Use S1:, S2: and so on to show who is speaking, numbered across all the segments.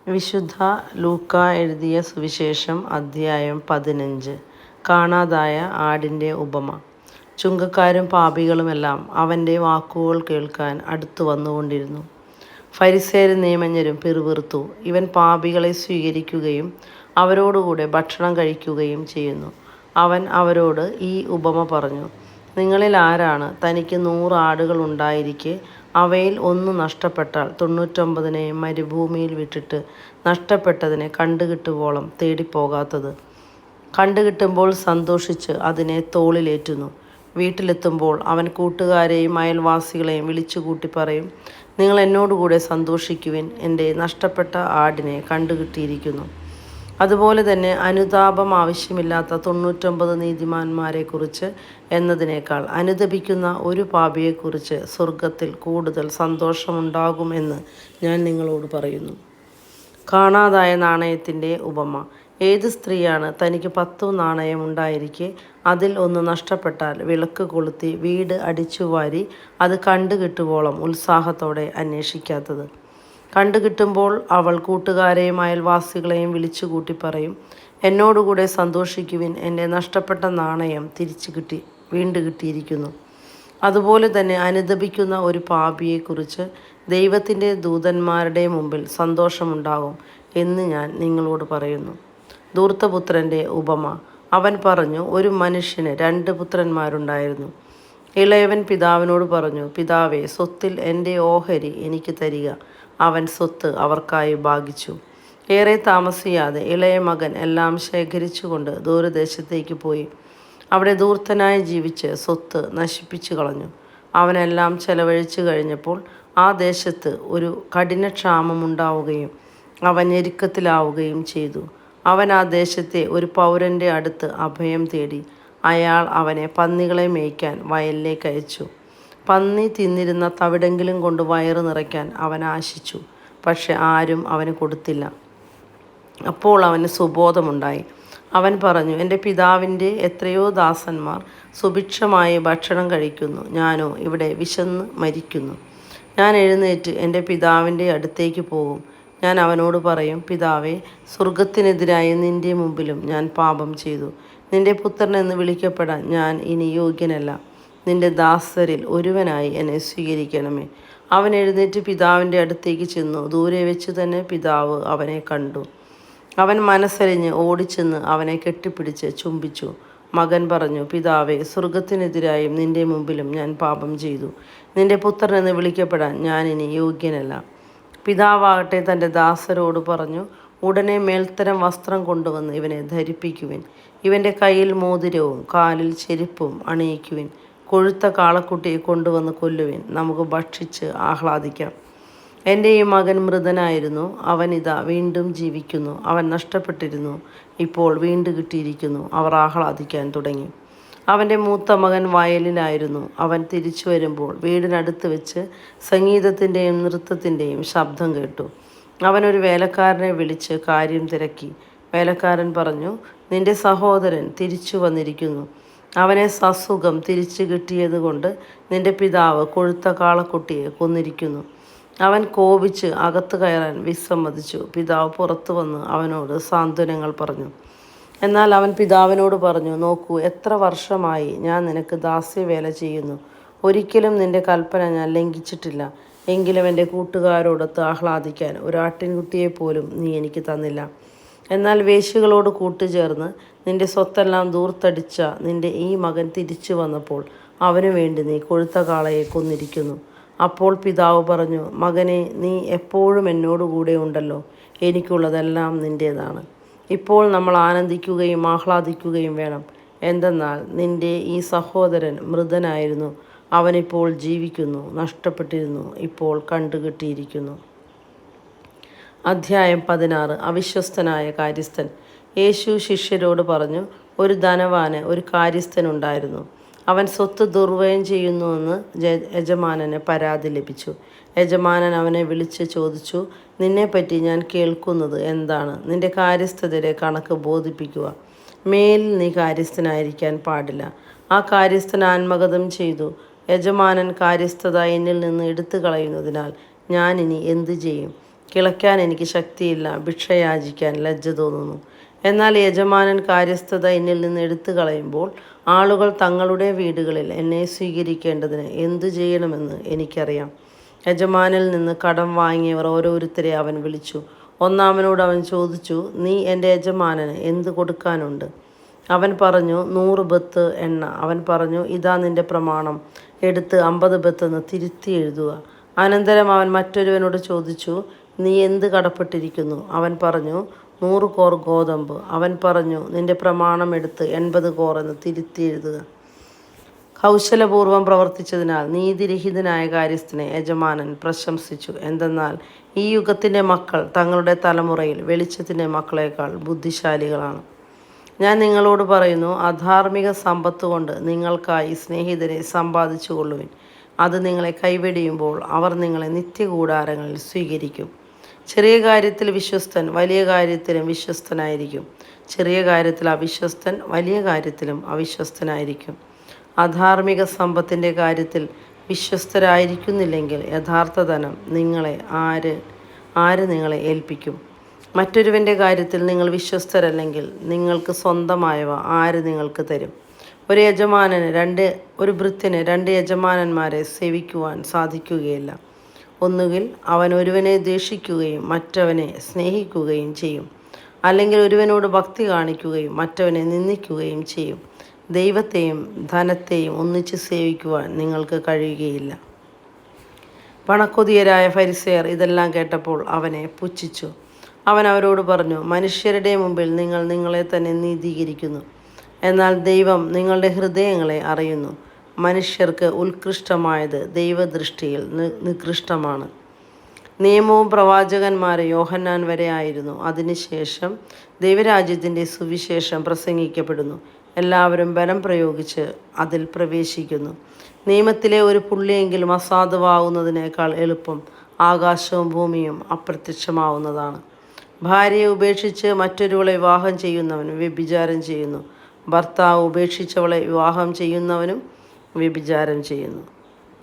S1: വിശുദ്ധ ലൂക്കാ എഴുതിയ സുവിശേഷം അദ്ധ്യായം 15. കാണാതായ ആടിൻ്റെ ഉപമ. ചുങ്കക്കാരും പാപികളുമെല്ലാം അവൻ്റെ വാക്കുകൾ കേൾക്കാൻ അടുത്തു വന്നുകൊണ്ടിരുന്നു. ഫരിസേയരും നിയമജ്ഞരും പിറുപിറുത്തു, ഇവൻ പാപികളെ സ്വീകരിക്കുകയും അവരോടുകൂടെ ഭക്ഷണം കഴിക്കുകയും ചെയ്യുന്നു. അവൻ അവരോട് ഈ ഉപമ പറഞ്ഞു. നിങ്ങളിൽ ആരാണ് തനിക്ക് 100 ആടുകൾ ഉണ്ടായിരിക്കെ അവയിൽ ഒന്ന് നഷ്ടപ്പെട്ടാൽ 99 മരുഭൂമിയിൽ വിട്ടിട്ട് നഷ്ടപ്പെട്ടതിനെ കണ്ടുകിട്ടുവോളം തേടിപ്പോകാത്തത്? കണ്ടുകിട്ടുമ്പോൾ സന്തോഷിച്ച് അതിനെ തോളിലേറ്റുന്നു. വീട്ടിലെത്തുമ്പോൾ അവൻ കൂട്ടുകാരെയും അയൽവാസികളെയും വിളിച്ചുകൂട്ടി പറയും, നിങ്ങൾ എന്നോടുകൂടെ സന്തോഷിക്കുവിൻ, എൻ്റെ നഷ്ടപ്പെട്ട ആടിനെ കണ്ടുകിട്ടിയിരിക്കുന്നു. അതുപോലെ തന്നെ അനുതാപം ആവശ്യമില്ലാത്ത 99 നീതിമാന്മാരെക്കുറിച്ച് എന്നതിനേക്കാൾ അനുതപിക്കുന്ന ഒരു പാപിയെക്കുറിച്ച് സ്വർഗത്തിൽ കൂടുതൽ സന്തോഷമുണ്ടാകും എന്ന് ഞാൻ നിങ്ങളോട് പറയുന്നു. കാണാതായ നാണയത്തിൻ്റെ ഉപമ. ഏത് സ്ത്രീയാണ് തനിക്ക് 10 നാണയം ഉണ്ടായിരിക്കെ അതിൽ ഒന്ന് നഷ്ടപ്പെട്ടാൽ വിളക്ക് കൊളുത്തി വീട് അടിച്ചുവാരി അത് കണ്ടുകിട്ടുവോളം ഉത്സാഹത്തോടെ അന്വേഷിക്കാത്തത്? കണ്ടുകിട്ടുമ്പോൾ അവൾ കൂട്ടുകാരെയും അയൽവാസികളെയും വിളിച്ചുകൂട്ടി പറയും, എന്നോടുകൂടെ സന്തോഷിക്കുവിൻ, എൻ്റെ നഷ്ടപ്പെട്ട നാണയം വീണ്ടു കിട്ടിയിരിക്കുന്നു. അതുപോലെ തന്നെ അനുതപിക്കുന്ന ഒരു പാപിയെക്കുറിച്ച് ദൈവത്തിൻ്റെ ദൂതന്മാരുടെ മുമ്പിൽ സന്തോഷമുണ്ടാകും എന്ന് ഞാൻ നിങ്ങളോട് പറയുന്നു. ധൂർത്തപുത്രൻ്റെ ഉപമ. അവൻ പറഞ്ഞു, ഒരു മനുഷ്യന് 2 പുത്രന്മാരുണ്ടായിരുന്നു. ഇളയവൻ പിതാവിനോട് പറഞ്ഞു, പിതാവേ, സ്വത്തിൽ എൻ്റെ ഓഹരി എനിക്ക് തരിക. അവൻ സ്വത്ത് അവർക്കായി ഭാഗിച്ചു. ഏറെ താമസിയാതെ ഇളയ മകൻ എല്ലാം ശേഖരിച്ചുകൊണ്ട് ദൂരദേശത്തേക്ക് പോയി. അവിടെ ധൂർത്തനായി ജീവിച്ച് സ്വത്ത് നശിപ്പിച്ചു കളഞ്ഞു. അവനെല്ലാം ചെലവഴിച്ചു കഴിഞ്ഞപ്പോൾ ആ ദേശത്ത് ഒരു കഠിനക്ഷാമമുണ്ടാവുകയും അവൻ ഞെരുക്കത്തിലാവുകയും ചെയ്തു. അവൻ ആ ദേശത്തെ ഒരു പൗരൻ്റെ അടുത്ത് അഭയം തേടി. അയാൾ അവനെ പന്നികളെ മേയ്ക്കാൻ വയലിലേക്ക് അയച്ചു. പന്നി തിന്നിരുന്ന തവിടെങ്കിലും കൊണ്ട് വയറ് നിറയ്ക്കാൻ അവൻ ആശിച്ചു. പക്ഷെ ആരും അവന് കൊടുത്തില്ല. അപ്പോൾ അവന് സുബോധമുണ്ടായി. അവൻ പറഞ്ഞു, എൻ്റെ പിതാവിൻ്റെ എത്രയോ ദാസന്മാർ സുഭിക്ഷമായി ഭക്ഷണം കഴിക്കുന്നു, ഞാനോ ഇവിടെ വിശന്ന് മരിക്കുന്നു. ഞാൻ എഴുന്നേറ്റ് എൻ്റെ പിതാവിൻ്റെ അടുത്തേക്ക് പോകും. ഞാൻ അവനോട് പറയും, പിതാവേ, സ്വർഗത്തിനെതിരായി നിൻ്റെ മുമ്പിലും ഞാൻ പാപം ചെയ്തു. നിൻ്റെ പുത്രൻ എന്ന് വിളിക്കപ്പെടാൻ ഞാൻ ഇനി യോഗ്യനല്ല. നിൻ്റെ ദാസരിൽ ഒരുവനായി എന്നെ സ്വീകരിക്കണമേ. അവൻ എഴുന്നേറ്റ് പിതാവിൻ്റെ അടുത്തേക്ക് ചെന്നു. ദൂരെ വെച്ച് തന്നെ പിതാവ് അവനെ കണ്ടു. അവൻ മനസ്സരിഞ്ഞ് ഓടിച്ചെന്ന് അവനെ കെട്ടിപ്പിടിച്ച് ചുംബിച്ചു. മകൻ പറഞ്ഞു, പിതാവേ, സ്വർഗത്തിനെതിരായും നിൻ്റെ മുമ്പിലും ഞാൻ പാപം ചെയ്തു. നിൻ്റെ പുത്രൻ എന്ന് വിളിക്കപ്പെടാൻ ഞാൻ ഇനി യോഗ്യനല്ല. പിതാവാകട്ടെ തൻ്റെ ദാസരോട് പറഞ്ഞു, ഉടനെ മേൽത്തരം വസ്ത്രം കൊണ്ടുവന്ന് ഇവനെ ധരിപ്പിക്കുവിൻ. ഇവൻ്റെ കയ്യിൽ മോതിരവും കാലിൽ ചെരുപ്പും അണിയിക്കുവിൻ. കൊഴുത്ത കാളക്കുട്ടിയെ കൊണ്ടുവന്ന് കൊല്ലുവിൻ. നമുക്ക് ഭക്ഷിച്ച് ആഹ്ലാദിക്കാം. എൻ്റെ ഈ മകൻ മൃതനായിരുന്നു, അവനിതാ വീണ്ടും ജീവിക്കുന്നു. അവൻ നഷ്ടപ്പെട്ടിരുന്നു, ഇപ്പോൾ വീണ്ടു കിട്ടിയിരിക്കുന്നു. അവർ ആഹ്ലാദിക്കാൻ തുടങ്ങി. അവൻ്റെ മൂത്ത മകൻ വയലിലായിരുന്നു. അവൻ തിരിച്ചു വരുമ്പോൾ വീടിനടുത്ത് വെച്ച് സംഗീതത്തിൻ്റെയും നൃത്തത്തിൻ്റെയും ശബ്ദം കേട്ടു. അവനൊരു വേലക്കാരനെ വിളിച്ച് കാര്യം തിരക്കി. വേലക്കാരൻ പറഞ്ഞു, നിന്റെ സഹോദരൻ തിരിച്ചു വന്നിരിക്കുന്നു. അവനെ സസുഖം തിരിച്ചു കിട്ടിയത് കൊണ്ട് നിന്റെ പിതാവ് കൊഴുത്ത കാളക്കുട്ടിയെ കൊന്നിരിക്കുന്നു. അവൻ കോപിച്ച് അകത്ത് കയറാൻ വിസമ്മതിച്ചു. പിതാവ് പുറത്തു വന്ന് അവനോട് സാന്ത്വനങ്ങൾ പറഞ്ഞു. എന്നാൽ അവൻ പിതാവിനോട് പറഞ്ഞു, നോക്കൂ, എത്ര വർഷമായി ഞാൻ നിനക്ക് ദാസ്യവേല ചെയ്യുന്നു. ഒരിക്കലും നിന്റെ കൽപ്പന ഞാൻ ലംഘിച്ചിട്ടില്ല. എങ്കിലും എൻ്റെ കൂട്ടുകാരോടൊത്ത് ആഹ്ലാദിക്കാൻ ഒരു ആട്ടിൻകുട്ടിയെപ്പോലും നീ എനിക്ക് തന്നില്ല. എന്നാൽ വേശ്യകളോട് കൂട്ടുചേർന്ന് നിന്റെ സ്വത്തെല്ലാം ദൂർത്തടിച്ച നിന്റെ ഈ മകൻ തിരിച്ചു വന്നപ്പോൾ അവനു വേണ്ടി നീ കൊഴുത്ത കാളയെ കൊന്നിരിക്കുന്നു. അപ്പോൾ പിതാവ് പറഞ്ഞു, മകനെ, നീ എപ്പോഴും എന്നോടുകൂടെ ഉണ്ടല്ലോ. എനിക്കുള്ളതെല്ലാം നിൻ്റേതാണ്. ഇപ്പോൾ നമ്മൾ ആനന്ദിക്കുകയും ആഹ്ലാദിക്കുകയും വേണം. എന്തെന്നാൽ നിന്റെ ഈ സഹോദരൻ മൃതനായിരുന്നു, അവനിപ്പോൾ ജീവിക്കുന്നു. നഷ്ടപ്പെട്ടിരുന്നു, ഇപ്പോൾ കണ്ടുകിട്ടിയിരിക്കുന്നു. അദ്ധ്യായം 16. അവിശ്വസ്തനായ കാര്യസ്ഥൻ. യേശു ശിഷ്യരോട് പറഞ്ഞു, ഒരു ധനവാന് ഒരു കാര്യസ്ഥനുണ്ടായിരുന്നു. അവൻ സ്വത്ത് ദുർവ്യയം ചെയ്യുന്നുവെന്ന് യജമാനന് പരാതി ലഭിച്ചു. യജമാനൻ അവനെ വിളിച്ച് ചോദിച്ചു, നിന്നെപ്പറ്റി ഞാൻ കേൾക്കുന്നത് എന്താണ്? നിന്റെ കാര്യസ്ഥതയുടെ കണക്ക് ബോധിപ്പിക്കുക. മേലിൽ നീ കാര്യസ്ഥനായിരിക്കാൻ പാടില്ല. ആ കാര്യസ്ഥൻ ആത്മഗതം ചെയ്തു, യജമാനൻ കാര്യസ്ഥത എന്നിൽ നിന്ന് എടുത്തു കളയുന്നതിനാൽ ഞാൻ ഇനി എന്തു ചെയ്യും? കിളയ്ക്കാൻ എനിക്ക് ശക്തിയില്ല, ഭിക്ഷ യാചിക്കാൻ ലജ്ജ തോന്നുന്നു. എന്നാൽ യജമാനൻ കാര്യസ്ഥത എന്നിൽ നിന്ന് എടുത്തു കളയുമ്പോൾ ആളുകൾ തങ്ങളുടെ വീടുകളിൽ എന്നെ സ്വീകരിക്കേണ്ടതിന് എന്തു ചെയ്യണമെന്ന് എനിക്കറിയാം. യജമാനിൽ നിന്ന് കടം വാങ്ങിയവർ ഓരോരുത്തരെ അവൻ വിളിച്ചു. ഒന്നാമനോട് അവൻ ചോദിച്ചു, നീ എൻ്റെ യജമാനന് എന്ത് കൊടുക്കാനുണ്ട്? അവൻ പറഞ്ഞു, 100 ബത്ത് എണ്ണ. അവൻ പറഞ്ഞു, ഇതാ നിന്റെ പ്രമാണം, എടുത്ത് 50 ബത്തെന്ന് തിരുത്തി എഴുതുക. അനന്തരം അവൻ മറ്റൊരുവനോട് ചോദിച്ചു, നീ എന്ത് കടപ്പെട്ടിരിക്കുന്നു? അവൻ പറഞ്ഞു, 100 കോർ ഗോതമ്പ്. അവൻ പറഞ്ഞു, നിന്റെ പ്രമാണം എടുത്ത് 80 കോർ എന്ന് തിരുത്തി എഴുതുക. കൗശലപൂർവ്വം പ്രവർത്തിച്ചതിനാൽ നീതിരഹിതനായ കാര്യസ്ഥനെ യജമാനൻ പ്രശംസിച്ചു. എന്തെന്നാൽ ഈ യുഗത്തിൻ്റെ മക്കൾ തങ്ങളുടെ തലമുറയിൽ വെളിച്ചത്തിൻ്റെ മക്കളേക്കാൾ ബുദ്ധിശാലികളാണ്. ഞാൻ നിങ്ങളോട് പറയുന്നു, അധാർമിക സമ്പത്ത് കൊണ്ട് നിങ്ങൾക്കായി സ്നേഹിതരെ സമ്പാദിച്ചു കൊള്ളുവിൻ. അത് നിങ്ങളെ കൈവെടിയുമ്പോൾ അവർ നിങ്ങളെ നിത്യകൂടാരങ്ങളിൽ സ്വീകരിക്കും. ചെറിയ കാര്യത്തിൽ വിശ്വസ്തൻ വലിയ കാര്യത്തിലും വിശ്വസ്തനായിരിക്കും. ചെറിയ കാര്യത്തിൽ അവിശ്വസ്തൻ വലിയ കാര്യത്തിലും അവിശ്വസ്തനായിരിക്കും. അധാർമിക സമ്പത്തിൻ്റെ കാര്യത്തിൽ വിശ്വസ്തരായിരിക്കുന്നില്ലെങ്കിൽ യഥാർത്ഥ ധനം ആര് നിങ്ങളെ ഏൽപ്പിക്കും? മറ്റൊരുവൻ്റെ കാര്യത്തിൽ നിങ്ങൾ വിശ്വസ്തരല്ലെങ്കിൽ നിങ്ങൾക്ക് സ്വന്തമായവ ആര് നിങ്ങൾക്ക് തരും? ഒരു ഭൃത്യന് 2 യജമാനന്മാരെ സേവിക്കുവാൻ സാധിക്കുകയില്ല. ഒന്നുകിൽ അവൻ ഒരുവനെ ദ്വേഷിക്കുകയും മറ്റവനെ സ്നേഹിക്കുകയും ചെയ്യും, അല്ലെങ്കിൽ ഒരുവനോട് ഭക്തി കാണിക്കുകയും മറ്റവനെ നിന്ദിക്കുകയും ചെയ്യും. ദൈവത്തെയും ധനത്തെയും ഒന്നിച്ച് സേവിക്കുവാൻ നിങ്ങൾക്ക് കഴിയുകയില്ല. പണക്കൊതിയരായ ഫരിസേയർ ഇതെല്ലാം കേട്ടപ്പോൾ അവനെ പുച്ഛിച്ചു. അവൻ അവരോട് പറഞ്ഞു, മനുഷ്യരുടെ മുമ്പിൽ നിങ്ങൾ നിങ്ങളെ തന്നെ നീതീകരിക്കുന്നു, എന്നാൽ ദൈവം നിങ്ങളുടെ ഹൃദയങ്ങളെ അറിയുന്നു. മനുഷ്യർക്ക് ഉത്കൃഷ്ടമായത് ദൈവദൃഷ്ടിയിൽ നികൃഷ്ടമാണ്. നിയമവും പ്രവാചകന്മാരും യോഹന്നാൻ വരെ ആയിരുന്നു. അതിനുശേഷം ദൈവരാജ്യത്തിൻ്റെ സുവിശേഷം പ്രസംഗിക്കപ്പെടുന്നു. എല്ലാവരും ബലം പ്രയോഗിച്ച് അതിൽ പ്രവേശിക്കുന്നു. നിയമത്തിലെ ഒരു പുള്ളിയെങ്കിലും അസാധുവാകുന്നതിനേക്കാൾ എളുപ്പം ആകാശവും ഭൂമിയും അപ്രത്യക്ഷമാവുന്നതാണ്. ഭാര്യയെ ഉപേക്ഷിച്ച് മറ്റൊരുവളെ വിവാഹം ചെയ്യുന്നവൻ വ്യഭിചാരം ചെയ്യുന്നു. ഭർത്താവ് ഉപേക്ഷിച്ചവളെ വിവാഹം ചെയ്യുന്നവനും വ്യഭിചാരം ചെയ്യുന്നു.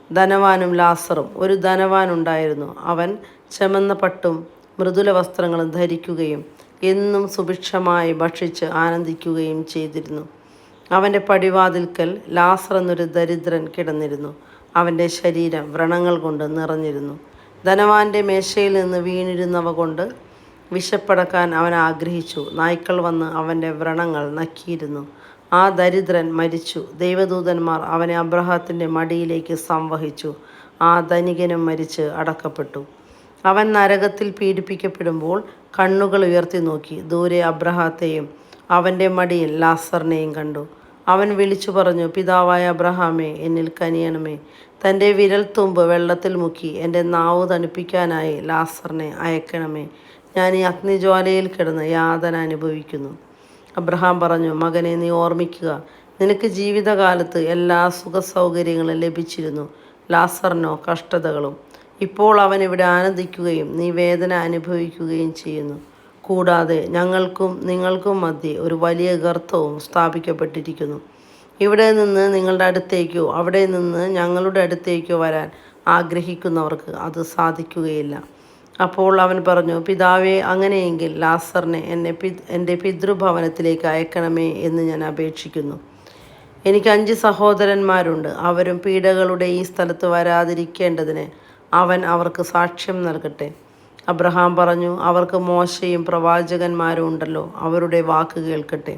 S1: ധനവാനും ലാസറും. ഒരു ധനവാൻ ഉണ്ടായിരുന്നു. അവൻ ചുമന്ന പട്ടും മൃദുല വസ്ത്രങ്ങളും ധരിക്കുകയും എന്നും സുഭിക്ഷമായി ഭക്ഷിച്ച് ആനന്ദിക്കുകയും ചെയ്തിരുന്നു. അവൻ്റെ പടിവാതിൽക്കൽ ലാസർ എന്നൊരു ദരിദ്രൻ കിടന്നിരുന്നു. അവൻ്റെ ശരീരം വ്രണങ്ങൾ കൊണ്ട് നിറഞ്ഞിരുന്നു. ധനവാന്റെ മേശയിൽ നിന്ന് വീണിരുന്നവ കൊണ്ട് വിശപ്പടക്കാൻ അവൻ ആഗ്രഹിച്ചു. നായ്ക്കൾ വന്ന് അവൻ്റെ വ്രണങ്ങൾ നക്കിയിരുന്നു. ആ ദരിദ്രൻ മരിച്ചു. ദൈവദൂതന്മാർ അവനെ അബ്രാഹത്തിൻ്റെ മടിയിലേക്ക് സംവഹിച്ചു. ആ ധനികനും മരിച്ച് അടക്കപ്പെട്ടു. അവൻ നരകത്തിൽ പീഡിപ്പിക്കപ്പെടുമ്പോൾ കണ്ണുകൾ ഉയർത്തി നോക്കി ദൂരെ അബ്രാഹത്തെയും അവൻ്റെ മടിയിൽ ലാസറിനെയും കണ്ടു. അവൻ വിളിച്ചു പറഞ്ഞു, പിതാവായ അബ്രാഹാമേ, എന്നിൽ കനിയണമേ. തൻ്റെ വിരൽത്തുമ്പ് വെള്ളത്തിൽ മുക്കി എൻ്റെ നാവ് തണുപ്പിക്കാനായി ലാസറിനെ അയക്കണമേ. ഞാൻ ഈ അഗ്നിജ്വാലയിൽ കിടന്ന് യാതന അനുഭവിക്കുന്നു. അബ്രഹാം പറഞ്ഞു, മകനെ, നീ ഓർമ്മിക്കുക, നിനക്ക് ജീവിതകാലത്ത് എല്ലാ സുഖസൗകര്യങ്ങളും ലഭിച്ചിരുന്നു. ലാസറിനോ കഷ്ടതകളും. ഇപ്പോൾ അവൻ ഇവിടെ ആനന്ദിക്കുകയും നീ വേദന അനുഭവിക്കുകയും ചെയ്യുന്നു. കൂടാതെ ഞങ്ങൾക്കും നിങ്ങൾക്കും മധ്യേ ഒരു വലിയ ഗർത്തവും സ്ഥാപിക്കപ്പെട്ടിരിക്കുന്നു. ഇവിടെ നിന്ന് നിങ്ങളുടെ അടുത്തേക്കോ അവിടെ നിന്ന് ഞങ്ങളുടെ അടുത്തേക്കോ വരാൻ ആഗ്രഹിക്കുന്നവർക്ക് അത് സാധിക്കുകയില്ല. അപ്പോൾ അവൻ പറഞ്ഞു, പിതാവേ, അങ്ങനെയെങ്കിൽ ലാസറിനെ എൻ്റെ പിതൃഭവനത്തിലേക്ക് അയക്കണമേ എന്ന് ഞാൻ അപേക്ഷിക്കുന്നു. എനിക്ക് 5 സഹോദരന്മാരുണ്ട്. അവരും പീഡകളുടെ ഈ സ്ഥലത്ത് വരാതിരിക്കേണ്ടതിന് അവൻ അവർക്ക് സാക്ഷ്യം നൽകട്ടെ. അബ്രഹാം പറഞ്ഞു, അവർക്ക് മോശയും പ്രവാചകന്മാരും ഉണ്ടല്ലോ, അവരുടെ വാക്ക് കേൾക്കട്ടെ.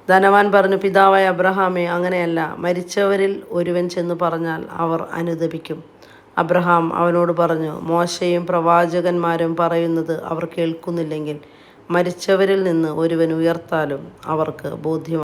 S1: ധനവാൻ പറഞ്ഞു, പിതാവായ അബ്രഹാമേ, അങ്ങനെയല്ല. മരിച്ചവരിൽ ഒരുവൻ ചെന്ന് പറഞ്ഞാൽ അവർ അനുതപിക്കും. അബ്രഹാം അവനോട് പറഞ്ഞു, മോശയും പ്രവാചകന്മാരും പറയുന്നത് അവർ കേൾക്കുന്നില്ലെങ്കിൽ മരിച്ചവരിൽ നിന്ന് ഒരുവൻ ഉയർത്താലും അവർക്ക് ബോധ്യമാകും.